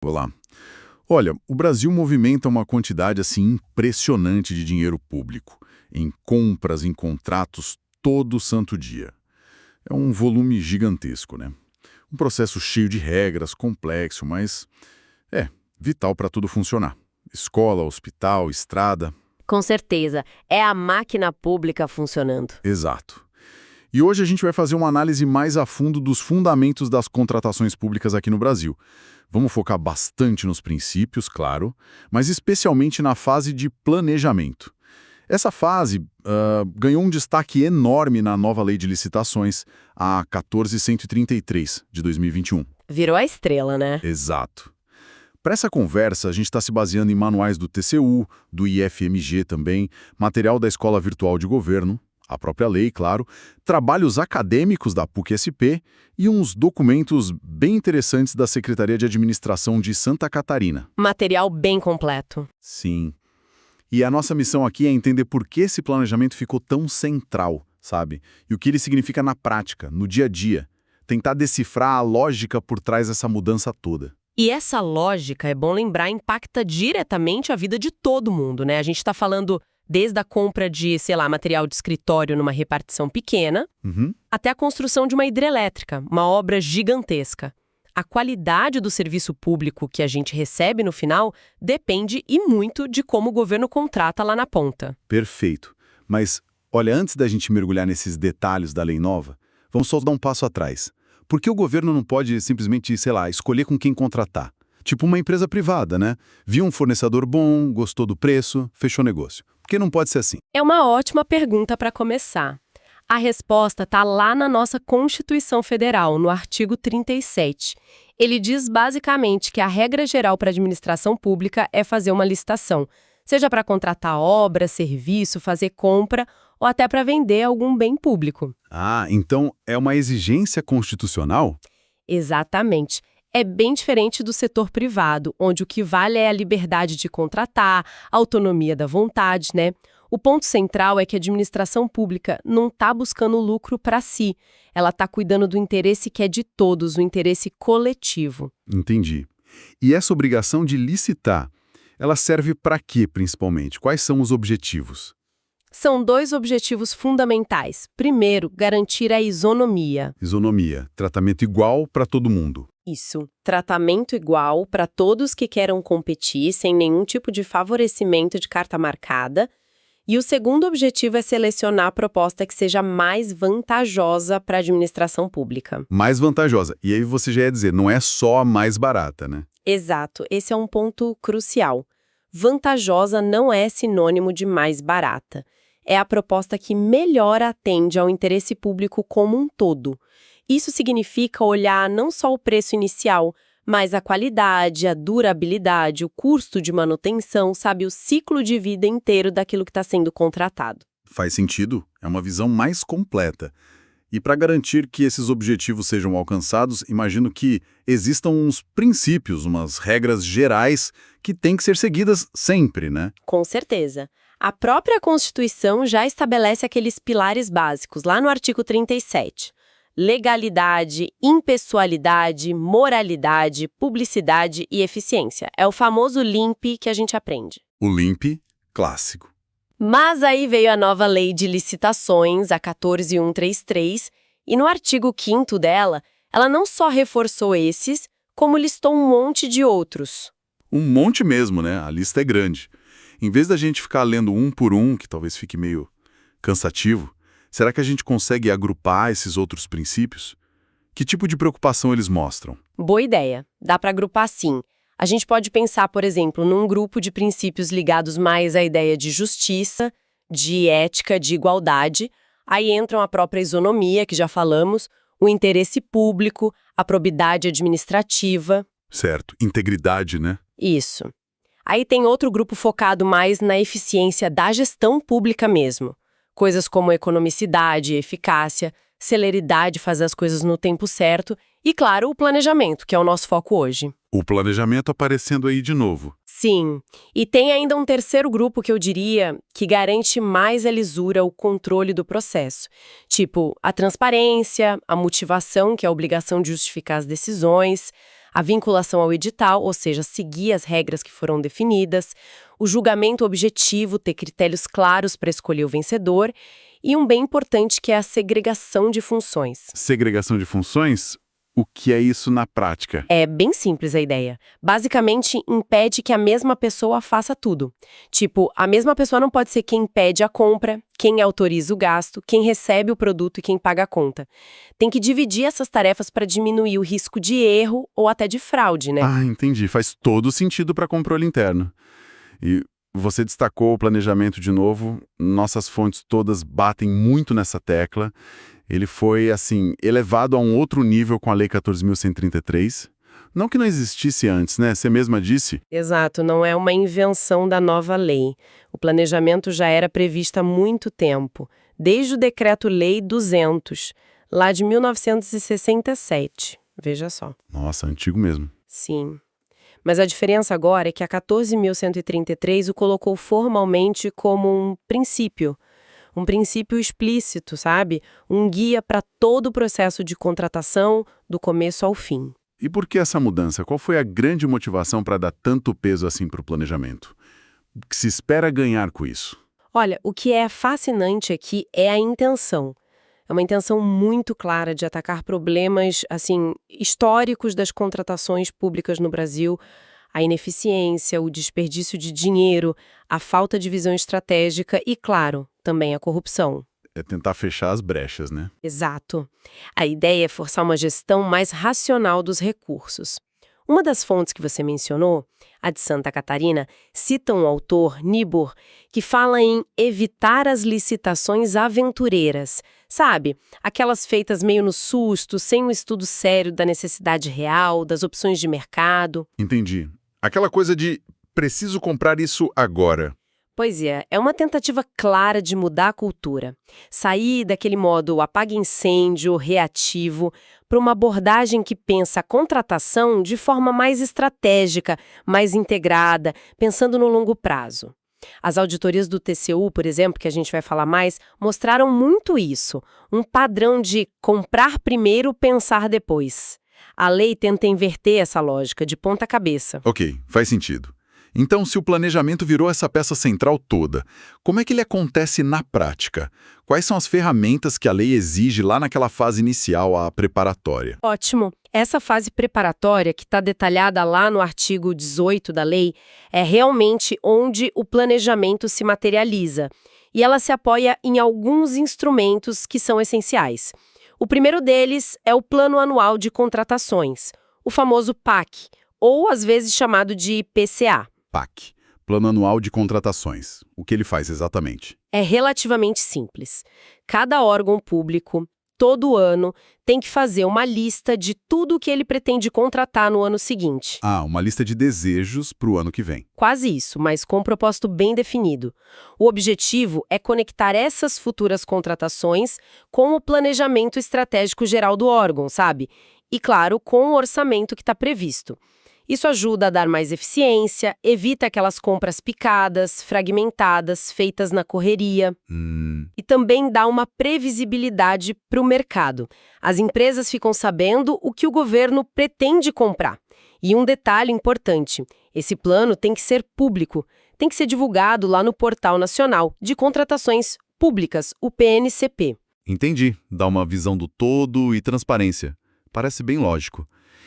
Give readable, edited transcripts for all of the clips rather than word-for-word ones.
Olá. Olha, o Brasil movimenta uma quantidade assim impressionante de dinheiro público, em compras, em contratos, todo santo dia. É um volume gigantesco, né? Um processo cheio de regras, complexo, mas é vital para tudo funcionar. Escola, hospital, estrada, Com certeza, é a máquina pública funcionando. exato. E hoje a gente vai fazer uma análise mais a fundo dos fundamentos das contratações públicas aqui no Brasil. Vamos focar bastante nos princípios, claro, mas especialmente na fase de planejamento. Essa fase ganhou um destaque enorme na nova Lei de Licitações, a 14.133, de 2021. Virou a estrela, né? Exato. Para essa conversa, a gente está se baseando em manuais do TCU, do IFMG também, material da Escola Virtual de Governo, a própria lei, claro, trabalhos acadêmicos da PUC-SP e uns documentos bem interessantes da Secretaria de Administração de Santa Catarina. Material bem completo. Sim. E a nossa missão aqui é entender por que esse planejamento ficou tão central, sabe? E o que ele significa na prática, no dia a dia. Tentar decifrar a lógica por trás dessa mudança toda. E essa lógica, é bom lembrar, impacta diretamente a vida de todo mundo, né? A gente está falando desde a compra de, sei lá, material de escritório numa repartição pequena, até a construção de uma hidrelétrica, uma obra gigantesca. A qualidade do serviço público que a gente recebe no final depende e muito de como o governo contrata lá na ponta. Perfeito. Mas, olha, antes da gente mergulhar nesses detalhes da lei nova, vamos só dar um passo atrás. Por que o governo não pode simplesmente, sei lá, escolher com quem contratar? Tipo uma empresa privada, né? Viu um fornecedor bom, gostou do preço, fechou negócio. Por que não pode ser assim? É uma ótima pergunta para começar. A resposta está lá na nossa Constituição Federal, no artigo 37. Ele diz basicamente que a regra geral para a administração pública é fazer uma licitação, seja para contratar obra, serviço, fazer compra ou até para vender algum bem público. Ah, então é uma exigência constitucional? Exatamente. É bem diferente do setor privado, onde o que vale é a liberdade de contratar, a autonomia da vontade, né? O ponto central é que a administração pública não está buscando lucro para si. Ela está cuidando do interesse que é de todos, o interesse coletivo. Entendi. E essa obrigação de licitar, ela serve para quê, principalmente? Quais são os objetivos? São dois objetivos fundamentais. Primeiro, garantir a isonomia. Isonomia, tratamento igual para todo mundo. Isso. Tratamento igual para todos que queiram competir, sem nenhum tipo de favorecimento de carta marcada. E o segundo objetivo é selecionar a proposta que seja mais vantajosa para a administração pública. Mais vantajosa. E aí você já ia dizer, não é só a mais barata, né? Exato. Esse é um ponto crucial. Vantajosa não é sinônimo de mais barata. É a proposta que melhor atende ao interesse público como um todo. Isso significa olhar não só o preço inicial, mas a qualidade, a durabilidade, o custo de manutenção, sabe, o ciclo de vida inteiro daquilo que está sendo contratado. Faz sentido, é uma visão mais completa. E para garantir que esses objetivos sejam alcançados, imagino que existam uns princípios, umas regras gerais que têm que ser seguidas sempre, né? Com certeza. A própria Constituição já estabelece aqueles pilares básicos, lá no artigo 37. Legalidade, impessoalidade, moralidade, publicidade e eficiência. É o famoso LIMP que a gente aprende. O LIMP, clássico. Mas aí veio a nova Lei de Licitações, a 14.133, e no artigo 5º dela, ela não só reforçou esses, como listou um monte de outros. Um monte mesmo, né? A lista é grande. Em vez da gente ficar lendo um por um, que talvez fique meio cansativo, será que a gente consegue agrupar esses outros princípios? Que tipo de preocupação eles mostram? Boa ideia. Dá para agrupar sim. A gente pode pensar, por exemplo, num grupo de princípios ligados mais à ideia de justiça, de ética, de igualdade. Aí entram a própria isonomia, que já falamos, o interesse público, a probidade administrativa. Certo, integridade, né? Isso. Aí tem outro grupo focado mais na eficiência da gestão pública mesmo. Coisas como economicidade, eficácia, celeridade, fazer as coisas no tempo certo e, claro, o planejamento, que é o nosso foco hoje. O planejamento aparecendo aí de novo. Sim. E tem ainda um terceiro grupo que eu diria que garante mais a lisura, o controle do processo. Tipo, a transparência, a motivação, que é a obrigação de justificar as decisões, A vinculação ao edital, ou seja, seguir as regras que foram definidas, o julgamento objetivo, ter critérios claros para escolher o vencedor, e um bem importante que é a segregação de funções. Segregação de funções? O que é isso na prática? É bem simples a ideia. Basicamente, impede que a mesma pessoa faça tudo. Tipo, a mesma pessoa não pode ser quem pede a compra, quem autoriza o gasto, quem recebe o produto e quem paga a conta. Tem que dividir essas tarefas para diminuir o risco de erro ou até de fraude, né? Ah, entendi. Faz todo sentido para controle interno. E você destacou o planejamento de novo. Nossas fontes todas batem muito nessa tecla. Ele foi, assim, elevado a um outro nível com a Lei 14.133. Não que não existisse antes, né? Você mesma disse. Exato, não é uma invenção da nova lei. O planejamento já era previsto há muito tempo, desde o Decreto-Lei 200, lá de 1967. Veja só. Nossa, antigo mesmo. Sim. Mas a diferença agora é que a 14.133 o colocou formalmente como um princípio explícito, sabe? Um guia para todo o processo de contratação, do começo ao fim. E por que essa mudança? Qual foi a grande motivação para dar tanto peso assim para o planejamento? O que se espera ganhar com isso? Olha, o que é fascinante aqui é a intenção. É uma intenção muito clara de atacar problemas, assim, históricos das contratações públicas no Brasil, a ineficiência, o desperdício de dinheiro, a falta de visão estratégica e, claro, também a corrupção. É tentar fechar as brechas, né? Exato. A ideia é forçar uma gestão mais racional dos recursos. Uma das fontes que você mencionou, a de Santa Catarina, cita um autor, Niebuhr, que fala em evitar as licitações aventureiras. Sabe? Aquelas feitas meio no susto, sem um estudo sério da necessidade real, das opções de mercado. Entendi. Aquela coisa de preciso comprar isso agora. Pois é uma tentativa clara de mudar a cultura. Sair daquele modo apaga-incêndio, reativo, para uma abordagem que pensa a contratação de forma mais estratégica, mais integrada, pensando no longo prazo. As auditorias do TCU, por exemplo, que a gente vai falar mais, mostraram muito isso, um padrão de comprar primeiro, pensar depois. A lei tenta inverter essa lógica de ponta cabeça. Ok, faz sentido. Então, se o planejamento virou essa peça central toda, como é que ele acontece na prática? Quais são as ferramentas que a lei exige lá naquela fase inicial, a preparatória? Ótimo! Essa fase preparatória, que está detalhada lá no artigo 18 da lei, é realmente onde o planejamento se materializa. E ela se apoia em alguns instrumentos que são essenciais. O primeiro deles é o Plano Anual de Contratações, o famoso PAC, ou às vezes chamado de PCA. PAC, Plano Anual de Contratações. O que ele faz exatamente? É relativamente simples. Cada órgão público, todo ano, tem que fazer uma lista de tudo o que ele pretende contratar no ano seguinte. Ah, uma lista de desejos para o ano que vem. Quase isso, mas com um propósito bem definido. O objetivo é conectar essas futuras contratações com o planejamento estratégico geral do órgão, sabe? E, claro, com o orçamento que está previsto. Isso ajuda a dar mais eficiência, evita aquelas compras picadas, fragmentadas, feitas na correria. E também dá uma previsibilidade para o mercado. As empresas ficam sabendo o que o governo pretende comprar. E um detalhe importante, esse plano tem que ser público, tem que ser divulgado lá no Portal Nacional de Contratações Públicas, o PNCP. Entendi. Dá uma visão do todo e transparência. Parece bem lógico.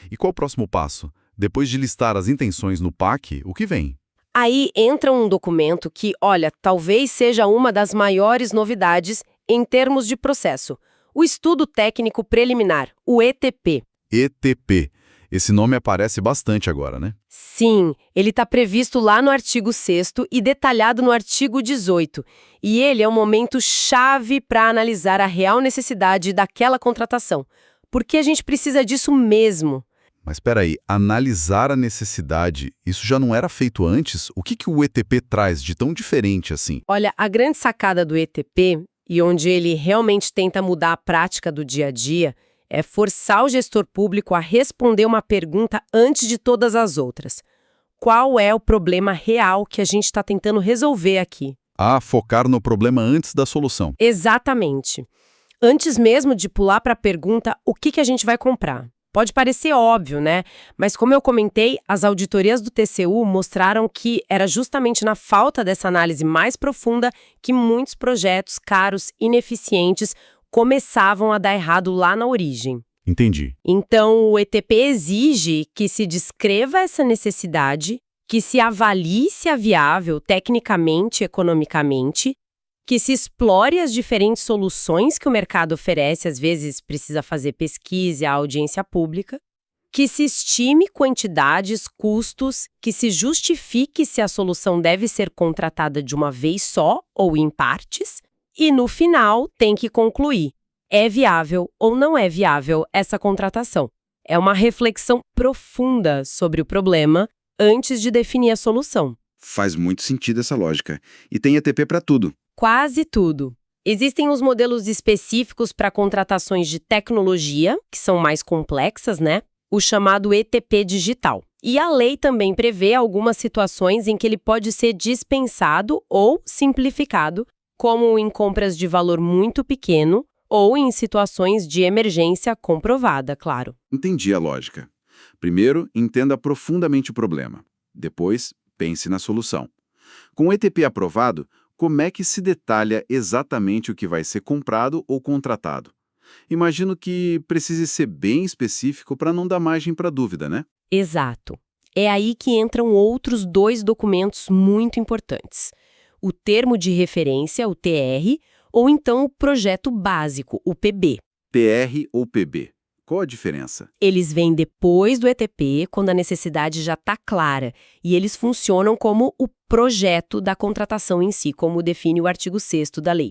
E qual o próximo passo? Depois de listar as intenções no PAC, o que vem? Aí entra um documento que, olha, talvez seja uma das maiores novidades em termos de processo. O Estudo Técnico Preliminar, o ETP. ETP. Esse nome aparece bastante agora, né? Sim, ele está previsto lá no artigo 6º e detalhado no artigo 18. E ele é um momento chave para analisar a real necessidade daquela contratação. Porque a gente precisa disso mesmo. Mas espera aí, analisar a necessidade, isso já não era feito antes? O que o ETP traz de tão diferente assim? Olha, a grande sacada do ETP, e onde ele realmente tenta mudar a prática do dia a dia, é forçar o gestor público a responder uma pergunta antes de todas as outras. Qual é o problema real que a gente está tentando resolver aqui? Ah, focar no problema antes da solução. Exatamente. Antes mesmo de pular para a pergunta, o que a gente vai comprar? Pode parecer óbvio, né? Mas como eu comentei, as auditorias do TCU mostraram que era justamente na falta dessa análise mais profunda que muitos projetos caros, ineficientes, começavam a dar errado lá na origem. Entendi. Então, o ETP exige que se descreva essa necessidade, que se avalie se é viável tecnicamente e economicamente, que se explore as diferentes soluções que o mercado oferece, às vezes precisa fazer pesquisa e audiência pública, que se estime quantidades, custos, que se justifique se a solução deve ser contratada de uma vez só ou em partes, e no final tem que concluir: é viável ou não é viável essa contratação. É uma reflexão profunda sobre o problema antes de definir a solução. Faz muito sentido essa lógica. E tem ETP para tudo. Quase tudo. Existem os modelos específicos para contratações de tecnologia, que são mais complexas, né? O chamado ETP digital. E a lei também prevê algumas situações em que ele pode ser dispensado ou simplificado, como em compras de valor muito pequeno ou em situações de emergência comprovada, claro. Entendi a lógica. Primeiro, entenda profundamente o problema. Depois, pense na solução. Com o ETP aprovado, como é que se detalha exatamente o que vai ser comprado ou contratado? Imagino que precise ser bem específico para não dar margem para dúvida, né? Exato. É aí que entram outros 2 documentos muito importantes. O termo de referência, o TR, ou então o projeto básico, o PB. TR ou PB? Qual a diferença? Eles vêm depois do ETP, quando a necessidade já está clara, e eles funcionam como o projeto da contratação em si, como define o artigo 6º da lei.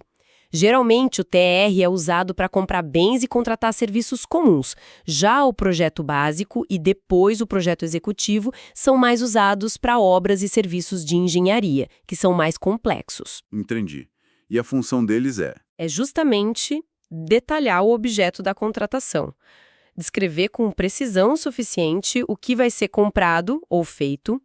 Geralmente, o TR é usado para comprar bens e contratar serviços comuns. Já o projeto básico e depois o projeto executivo são mais usados para obras e serviços de engenharia, que são mais complexos. Entendi. E a função deles é? É justamente detalhar o objeto da contratação. Descrever com precisão suficiente o que vai ser comprado ou feito,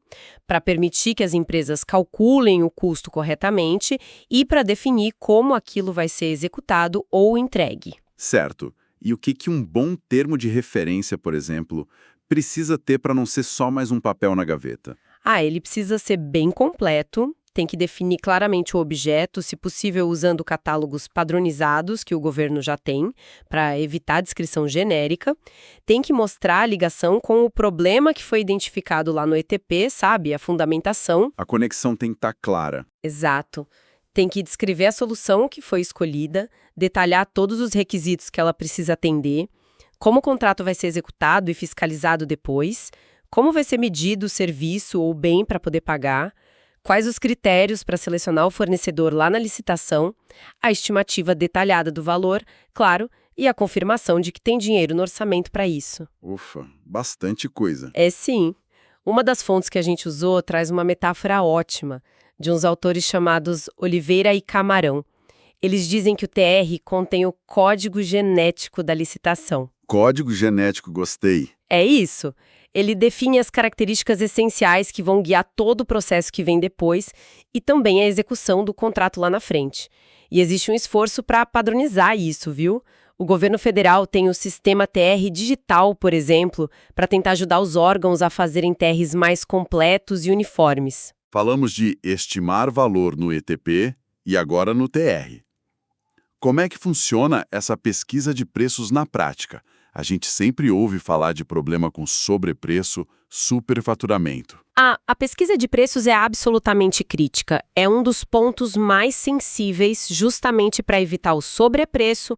para permitir que as empresas calculem o custo corretamente e para definir como aquilo vai ser executado ou entregue. Certo. E o que um bom termo de referência, por exemplo, precisa ter para não ser só mais um papel na gaveta? Ele precisa ser bem completo. Tem que definir claramente o objeto, se possível usando catálogos padronizados que o governo já tem, para evitar descrição genérica. Tem que mostrar a ligação com o problema que foi identificado lá no ETP, sabe? A fundamentação. A conexão tem que estar clara. Exato. Tem que descrever a solução que foi escolhida, detalhar todos os requisitos que ela precisa atender, como o contrato vai ser executado e fiscalizado depois, como vai ser medido o serviço ou bem para poder pagar, quais os critérios para selecionar o fornecedor lá na licitação, a estimativa detalhada do valor, claro, e a confirmação de que tem dinheiro no orçamento para isso. Ufa, bastante coisa. É sim. Uma das fontes que a gente usou traz uma metáfora ótima, de uns autores chamados Oliveira e Camarão. Eles dizem que o TR contém o código genético da licitação. Código genético, gostei. É isso. Ele define as características essenciais que vão guiar todo o processo que vem depois e também a execução do contrato lá na frente. E existe um esforço para padronizar isso, viu? O governo federal tem o sistema TR digital, por exemplo, para tentar ajudar os órgãos a fazerem TRs mais completos e uniformes. Falamos de estimar valor no ETP e agora no TR. Como é que funciona essa pesquisa de preços na prática? A gente sempre ouve falar de problema com sobrepreço, superfaturamento. A pesquisa de preços é absolutamente crítica. É um dos pontos mais sensíveis justamente para evitar o sobrepreço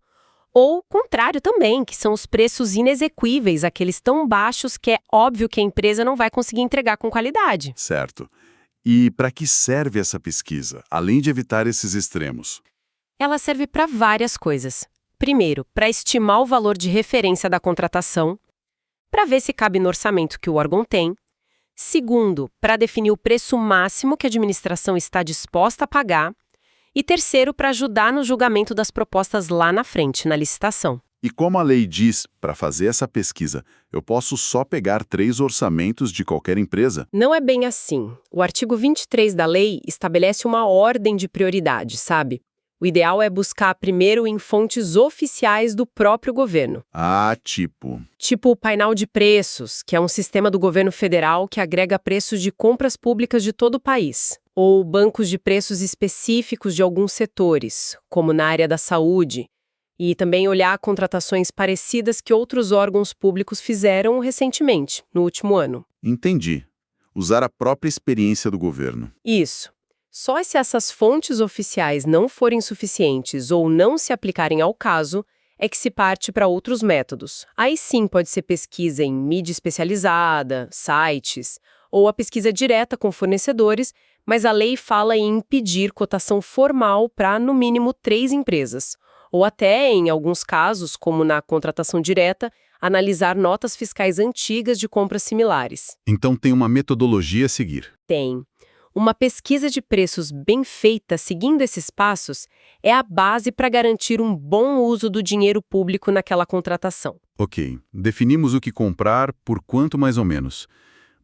ou o contrário também, que são os preços inexequíveis, aqueles tão baixos que é óbvio que a empresa não vai conseguir entregar com qualidade. Certo. E para que serve essa pesquisa, além de evitar esses extremos? Ela serve para várias coisas. Primeiro, para estimar o valor de referência da contratação, para ver se cabe no orçamento que o órgão tem. Segundo, para definir o preço máximo que a administração está disposta a pagar. E terceiro, para ajudar no julgamento das propostas lá na frente, na licitação. E como a lei diz, para fazer essa pesquisa, eu posso só pegar 3 orçamentos de qualquer empresa? Não é bem assim. O artigo 23 da lei estabelece uma ordem de prioridade, sabe? O ideal é buscar primeiro em fontes oficiais do próprio governo. Ah, tipo. Tipo o painel de preços, que é um sistema do governo federal que agrega preços de compras públicas de todo o país. Ou bancos de preços específicos de alguns setores, como na área da saúde. E também olhar contratações parecidas que outros órgãos públicos fizeram recentemente, no último ano. Entendi. Usar a própria experiência do governo. Isso. Só se essas fontes oficiais não forem suficientes ou não se aplicarem ao caso, é que se parte para outros métodos. Aí sim pode ser pesquisa em mídia especializada, sites, ou a pesquisa direta com fornecedores, mas a lei fala em pedir cotação formal para, no mínimo, 3 empresas. Ou até, em alguns casos, como na contratação direta, analisar notas fiscais antigas de compras similares. Então tem uma metodologia a seguir. Tem. Uma pesquisa de preços bem feita seguindo esses passos é a base para garantir um bom uso do dinheiro público naquela contratação. Ok, definimos o que comprar, por quanto mais ou menos.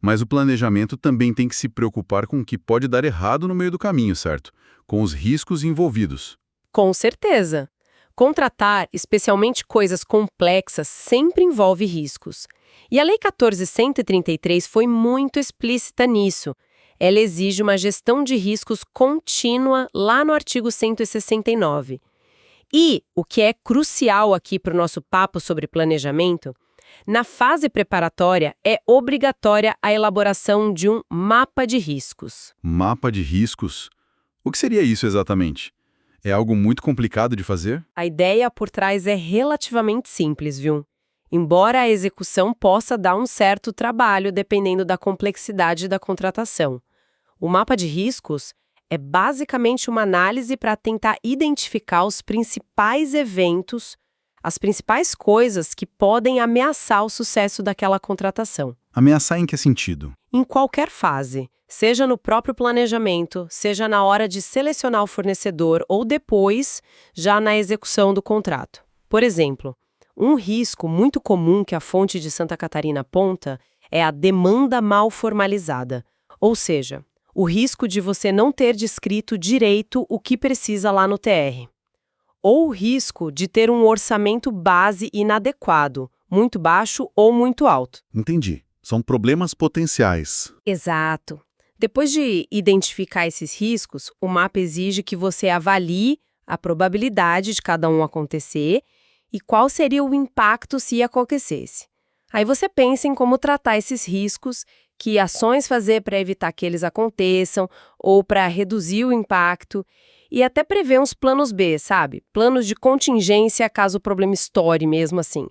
Mas o planejamento também tem que se preocupar com o que pode dar errado no meio do caminho, certo? Com os riscos envolvidos. Com certeza. Contratar, especialmente coisas complexas, sempre envolve riscos. E a Lei 14.133 foi muito explícita nisso. Ela exige uma gestão de riscos contínua lá no artigo 169. E, o que é crucial aqui para o nosso papo sobre planejamento, na fase preparatória é obrigatória a elaboração de um mapa de riscos. Mapa de riscos? O que seria isso exatamente? É algo muito complicado de fazer? A ideia por trás é relativamente simples, viu? Embora a execução possa dar um certo trabalho dependendo da complexidade da contratação. O mapa de riscos é basicamente uma análise para tentar identificar os principais eventos, as principais coisas que podem ameaçar o sucesso daquela contratação. Ameaçar em que sentido? Em qualquer fase, seja no próprio planejamento, seja na hora de selecionar o fornecedor ou depois, já na execução do contrato. Por exemplo, um risco muito comum que a fonte de Santa Catarina aponta é a demanda mal formalizada, ou seja, o risco de você não ter descrito direito o que precisa lá no TR. Ou o risco de ter um orçamento base inadequado, muito baixo ou muito alto. Entendi. São problemas potenciais. Exato. Depois de identificar esses riscos, o mapa exige que você avalie a probabilidade de cada um acontecer e qual seria o impacto se acontecesse. Aí você pensa em como tratar esses riscos, que ações fazer para evitar que eles aconteçam ou para reduzir o impacto e até prever uns planos B, sabe? Planos de contingência caso o problema estoure mesmo assim.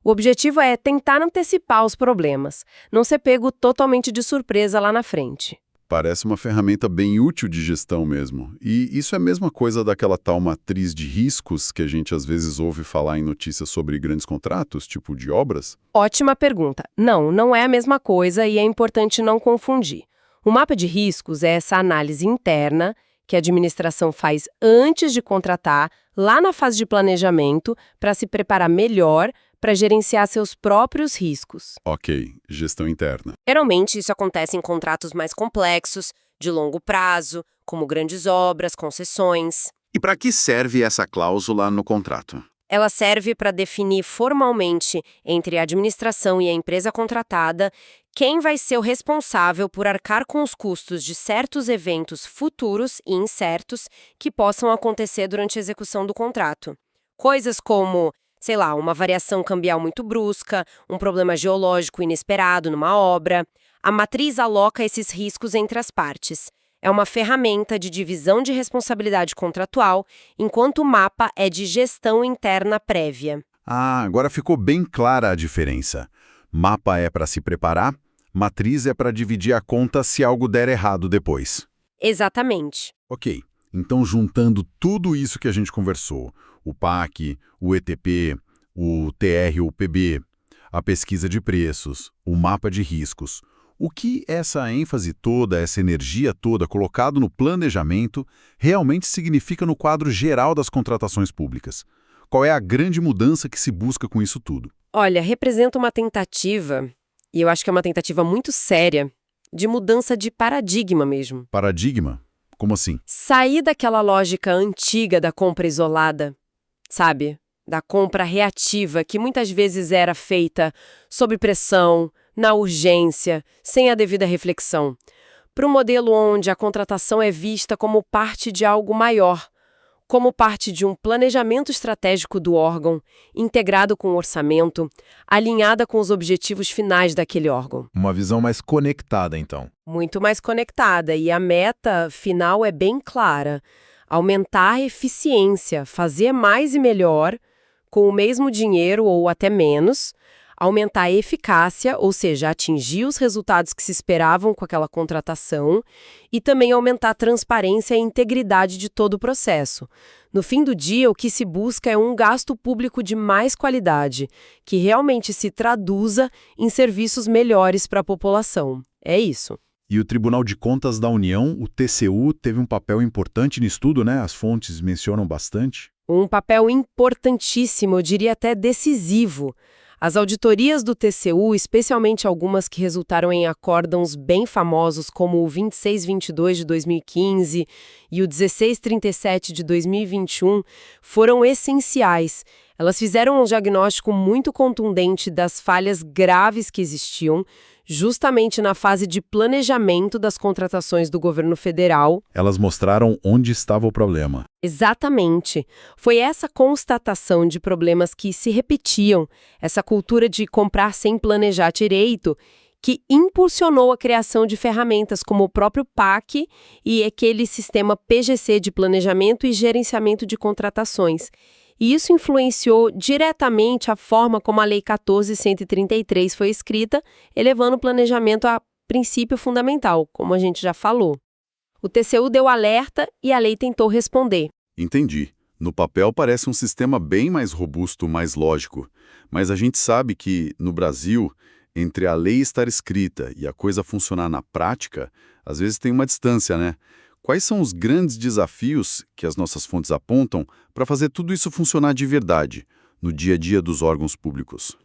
O objetivo é tentar antecipar os problemas, não ser pego totalmente de surpresa lá na frente. Parece uma ferramenta bem útil de gestão mesmo. E isso é a mesma coisa daquela tal matriz de riscos que a gente às vezes ouve falar em notícias sobre grandes contratos, tipo de obras? Ótima pergunta. Não, não é a mesma coisa e é importante não confundir. O mapa de riscos é essa análise interna que a administração faz antes de contratar, lá na fase de planejamento, para se preparar melhor para gerenciar seus próprios riscos. Ok, gestão interna. Geralmente, isso acontece em contratos mais complexos, de longo prazo, como grandes obras, concessões. E para que serve essa cláusula no contrato? Ela serve para definir formalmente, entre a administração e a empresa contratada, quem vai ser o responsável por arcar com os custos de certos eventos futuros e incertos que possam acontecer durante a execução do contrato. Coisas como, sei lá, uma variação cambial muito brusca, um problema geológico inesperado numa obra. A matriz aloca esses riscos entre as partes. É uma ferramenta de divisão de responsabilidade contratual, enquanto o mapa é de gestão interna prévia. Ah, agora ficou bem clara a diferença. Mapa é para se preparar, matriz é para dividir a conta se algo der errado depois. Exatamente. Ok, então juntando tudo isso que a gente conversou, o PAC, o ETP, o TR ou PB, a pesquisa de preços, o mapa de riscos, o que essa ênfase toda, essa energia toda colocado no planejamento realmente significa no quadro geral das contratações públicas? Qual é a grande mudança que se busca com isso tudo? Olha, representa uma tentativa, e eu acho que é uma tentativa muito séria, de mudança de paradigma mesmo. Paradigma? Como assim? Sair daquela lógica antiga da compra isolada, sabe? Da compra reativa, que muitas vezes era feita sob pressão, na urgência, sem a devida reflexão, para um modelo onde a contratação é vista como parte de algo maior, como parte de um planejamento estratégico do órgão, integrado com o orçamento, alinhada com os objetivos finais daquele órgão. Uma visão mais conectada, então. Muito mais conectada, e a meta final é bem clara: aumentar a eficiência, fazer mais e melhor, com o mesmo dinheiro ou até menos, aumentar a eficácia, ou seja, atingir os resultados que se esperavam com aquela contratação, e também aumentar a transparência e a integridade de todo o processo. No fim do dia, o que se busca é um gasto público de mais qualidade, que realmente se traduza em serviços melhores para a população. É isso. E o Tribunal de Contas da União, o TCU, teve um papel importante nisso tudo, né? As fontes mencionam bastante. Um papel importantíssimo, eu diria até decisivo. As auditorias do TCU, especialmente algumas que resultaram em acórdãos bem famosos, como o 2622 de 2015 e o 1637 de 2021, foram essenciais. Elas fizeram um diagnóstico muito contundente das falhas graves que existiam, justamente na fase de planejamento das contratações do governo federal. Elas mostraram onde estava o problema. Exatamente. Foi essa constatação de problemas que se repetiam, essa cultura de comprar sem planejar direito, que impulsionou a criação de ferramentas como o próprio PAC e aquele sistema PGC de planejamento e gerenciamento de contratações. E isso influenciou diretamente a forma como a Lei 14.133 foi escrita, elevando o planejamento a princípio fundamental, como a gente já falou. O TCU deu alerta e a lei tentou responder. Entendi. No papel parece um sistema bem mais robusto, mais lógico. Mas a gente sabe que, no Brasil, entre a lei estar escrita e a coisa funcionar na prática, às vezes tem uma distância, né? Quais são os grandes desafios que as nossas fontes apontam para fazer tudo isso funcionar de verdade, no dia a dia dos órgãos públicos?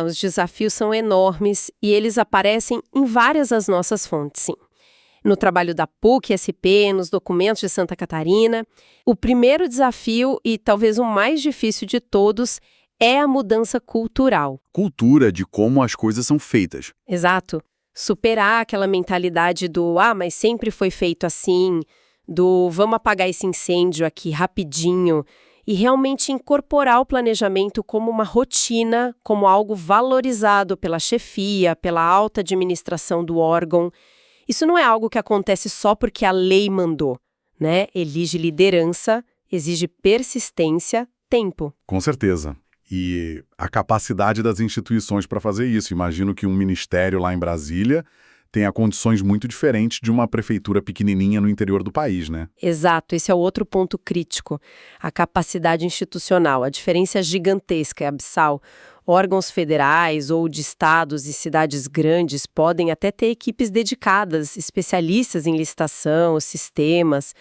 Os desafios são enormes e eles aparecem em várias das nossas fontes, sim. No trabalho da PUC-SP, nos documentos de Santa Catarina, o primeiro desafio, e talvez o mais difícil de todos, é a mudança cultural. Cultura de como as coisas são feitas. Exato. Superar aquela mentalidade do mas sempre foi feito assim, do vamos apagar esse incêndio aqui rapidinho, e realmente incorporar o planejamento como uma rotina, como algo valorizado pela chefia, pela alta administração do órgão. Isso não é algo que acontece só porque a lei mandou, né? Exige liderança, exige persistência, tempo. Com certeza. E a capacidade das instituições para fazer isso. Imagino que um ministério lá em Brasília tenha condições muito diferentes de uma prefeitura pequenininha no interior do país, né? Exato, esse é o outro ponto crítico. A capacidade institucional, a diferença é gigantesca, é abissal. Órgãos federais ou de estados e cidades grandes podem até ter equipes dedicadas, especialistas em licitação, sistemas,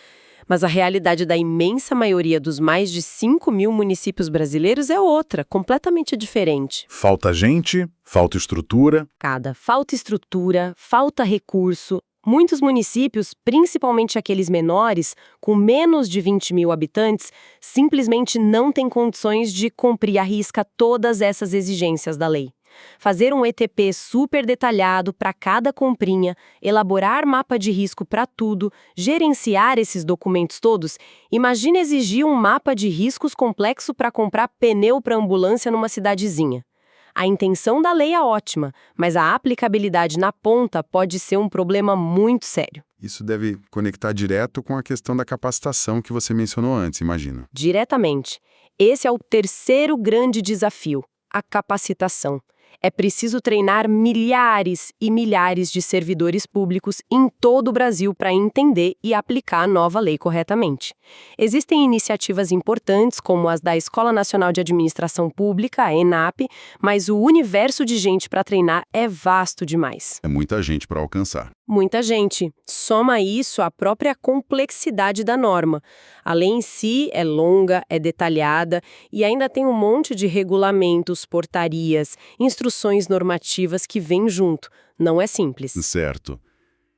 mas a realidade da imensa maioria dos mais de 5.000 municípios brasileiros é outra, completamente diferente. Falta gente, falta estrutura. Falta estrutura, falta recurso. Muitos municípios, principalmente aqueles menores, com menos de 20.000 habitantes, simplesmente não têm condições de cumprir à risca todas essas exigências da lei. Fazer um ETP super detalhado para cada comprinha, elaborar mapa de risco para tudo, gerenciar esses documentos todos, imagina exigir um mapa de riscos complexo para comprar pneu para ambulância numa cidadezinha. A intenção da lei é ótima, mas a aplicabilidade na ponta pode ser um problema muito sério. Isso deve conectar direto com a questão da capacitação que você mencionou antes, imagino. Diretamente. Esse é o terceiro grande desafio, a capacitação. É preciso treinar milhares e milhares de servidores públicos em todo o Brasil para entender e aplicar a nova lei corretamente. Existem iniciativas importantes, como as da Escola Nacional de Administração Pública, a ENAP, mas o universo de gente para treinar é vasto demais. É muita gente para alcançar. Muita gente. Soma isso à própria complexidade da norma. A lei em si é longa, é detalhada e ainda tem um monte de regulamentos, portarias, instruções normativas que vêm junto. Não é simples. Certo.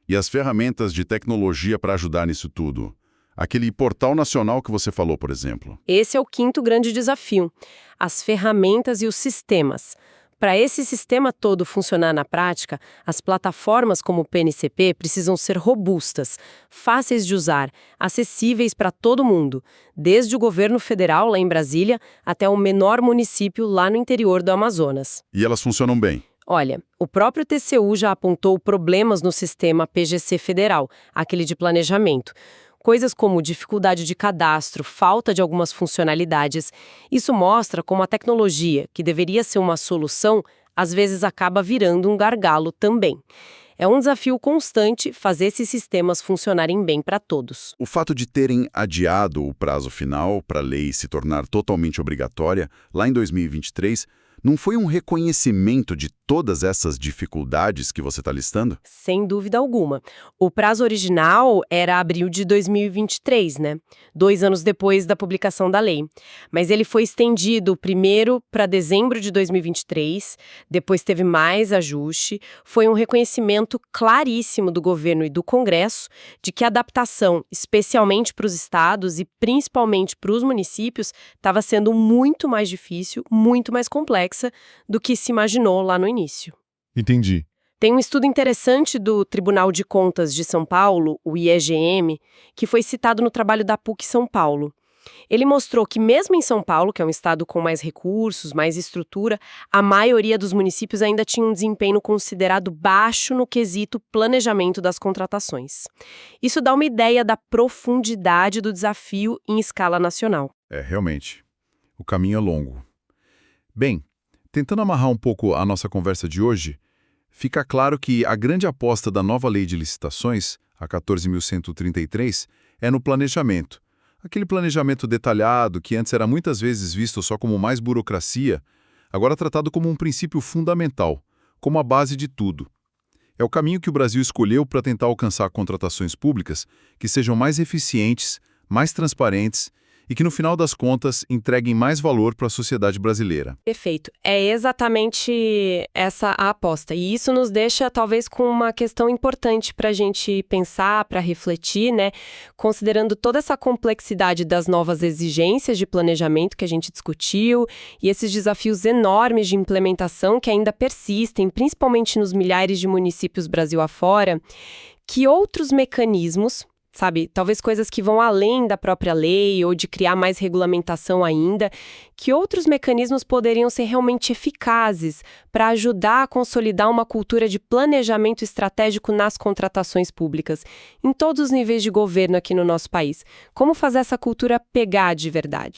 E as ferramentas de tecnologia para ajudar nisso tudo? Aquele portal nacional que você falou, por exemplo. Esse é o quinto grande desafio: as ferramentas e os sistemas. Para esse sistema todo funcionar na prática, as plataformas como o PNCP precisam ser robustas, fáceis de usar, acessíveis para todo mundo, desde o governo federal lá em Brasília até o menor município lá no interior do Amazonas. E elas funcionam bem. Olha, o próprio TCU já apontou problemas no sistema PGC federal, aquele de planejamento. Coisas como dificuldade de cadastro, falta de algumas funcionalidades. Isso mostra como a tecnologia, que deveria ser uma solução, às vezes acaba virando um gargalo também. É um desafio constante fazer esses sistemas funcionarem bem para todos. O fato de terem adiado o prazo final para a lei se tornar totalmente obrigatória, lá em 2023, não foi um reconhecimento de todas essas dificuldades que você está listando? Sem dúvida alguma. O prazo original era abril de 2023, né? 2 anos depois da publicação da lei. Mas ele foi estendido primeiro para dezembro de 2023, depois teve mais ajuste. Foi um reconhecimento claríssimo do governo e do Congresso de que a adaptação, especialmente para os estados e principalmente para os municípios, estava sendo muito mais difícil, muito mais complexa do que se imaginou lá no início. Entendi. Tem um estudo interessante do Tribunal de Contas de São Paulo, o IEGM, que foi citado no trabalho da PUC São Paulo. Ele mostrou que mesmo em São Paulo, que é um estado com mais recursos, mais estrutura, a maioria dos municípios ainda tinha um desempenho considerado baixo no quesito planejamento das contratações. Isso dá uma ideia da profundidade do desafio em escala nacional. Realmente. O caminho é longo. Bem, tentando amarrar um pouco a nossa conversa de hoje, fica claro que a grande aposta da nova lei de licitações, a 14.133, é no planejamento. Aquele planejamento detalhado que antes era muitas vezes visto só como mais burocracia, agora tratado como um princípio fundamental, como a base de tudo. É o caminho que o Brasil escolheu para tentar alcançar contratações públicas que sejam mais eficientes, mais transparentes e que, no final das contas, entreguem mais valor para a sociedade brasileira. Perfeito. É exatamente essa a aposta. E isso nos deixa, talvez, com uma questão importante para a gente pensar, para refletir, né? Considerando toda essa complexidade das novas exigências de planejamento que a gente discutiu e esses desafios enormes de implementação que ainda persistem, principalmente nos milhares de municípios Brasil afora, que outros mecanismos, sabe, talvez coisas que vão além da própria lei ou de criar mais regulamentação ainda, que outros mecanismos poderiam ser realmente eficazes para ajudar a consolidar uma cultura de planejamento estratégico nas contratações públicas, em todos os níveis de governo aqui no nosso país. Como fazer essa cultura pegar de verdade?